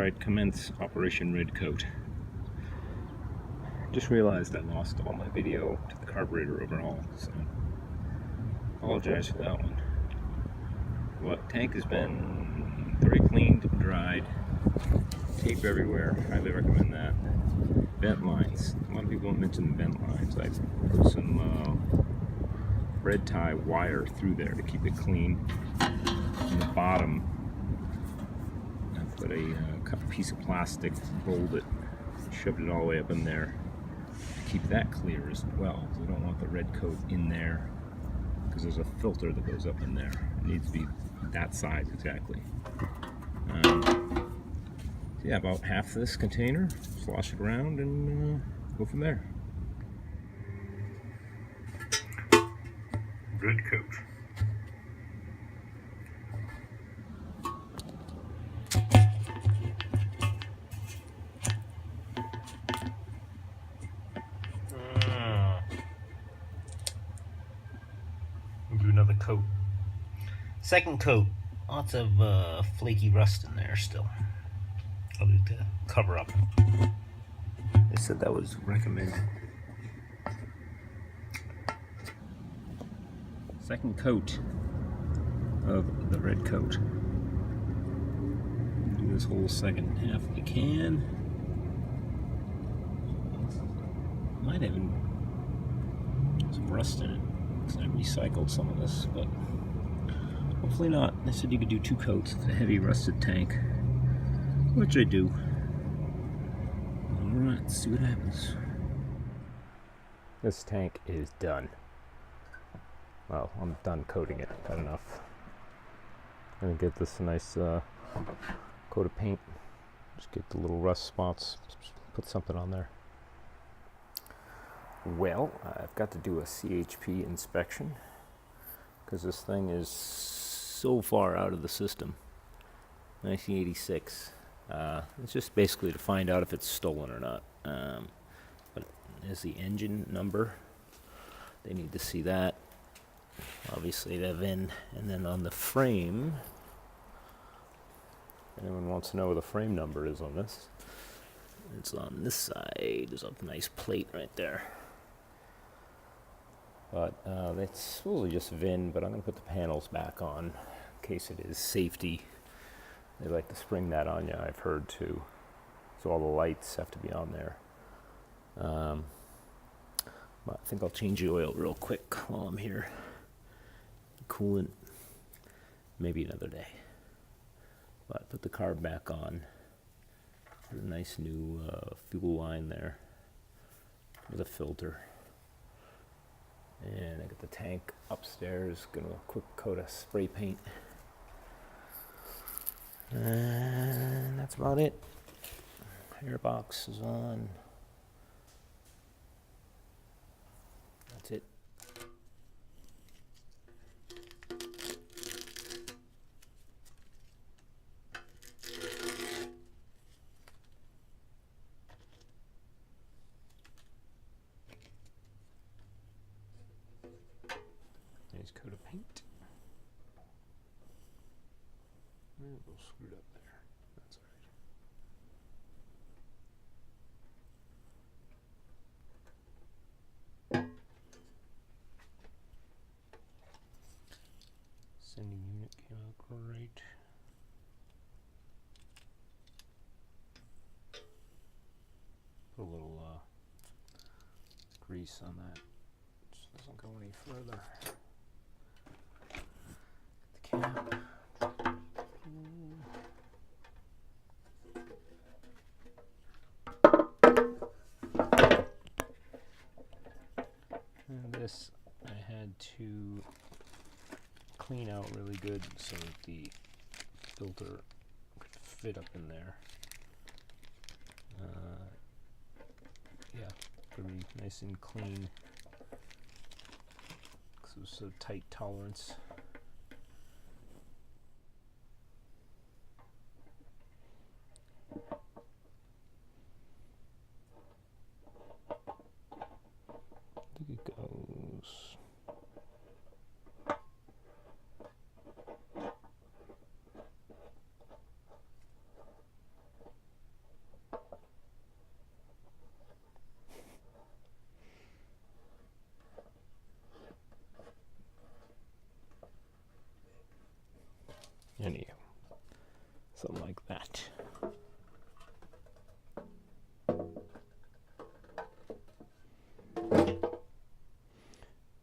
Alright, commence Operation Red-Kote. Just realized I lost all my video to the carburetor overhaul, so apologize for that one. But tank has been very cleaned and dried. Tape everywhere, highly recommend that. Vent lines. A lot of people don't mention the vent lines. I put some red tie wire through there to keep it clean. On the bottom, I put a piece of plastic, rolled it, shoved it all the way up in there to keep that clear as well. So I don't want the Red-Kote in there because there's a filter that goes up in there. It needs to be that size exactly. So yeah, about half this container, slosh it around and go from there. Red-Kote. Do another coat. Second coat. Lots of flaky rust in there still. I'll do the cover up. They said that was recommended. Second coat of the Red-Kote. Do this whole second half if you can. Might have some rust in it. Because I recycled some of this, but hopefully not. They said you could do 2 coats of a heavy rusted tank, which I do. Alright, let's see what happens. This tank is done. Well, I'm done coating it. Got enough. I'm gonna get this a nice coat of paint. Just get the little rust spots. Put something on there. Well, I've got to do a CHP inspection because this thing is so far out of the system. 1986. It's just basically to find out if it's stolen or not. But there's the engine number. They need to see that. Obviously the VIN. And then on the frame, anyone wants to know where the frame number is on this? It's on this side. There's a nice plate right there. But that's supposedly just VIN, but I'm going to put the panels back on in case it is safety. They like to spring that on you, I've heard too. So all the lights have to be on there. But I think I'll change the oil real quick while I'm here. Coolant, maybe another day. But put the carb back on. Put a nice new fuel line there with a filter. And I got the tank upstairs, gonna quick coat of spray paint. And that's about it. Airbox is on. That's it. Nice coat of paint. A little screwed up there. That's all right. Sending unit came out great. Put a little grease on that. Just doesn't go any further. The cap. And this I had to clean out really good so that the filter could fit up in there. Yeah, pretty nice and clean because it was so tight tolerance. I think it goes. Anyhow, something like that.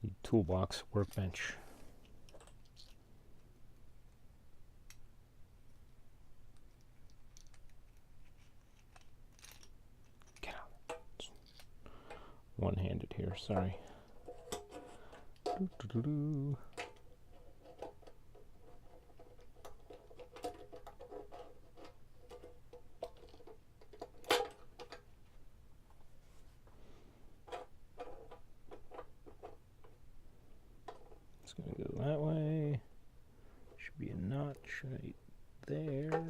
The toolbox workbench. Get out. One-handed here, sorry. Doo-doo-doo-doo. It's going to go that way. Should be a notch right there.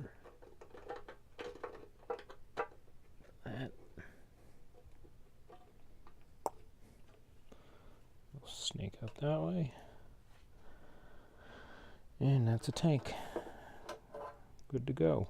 That. We'll snake up that way. And that's a tank. Good to go.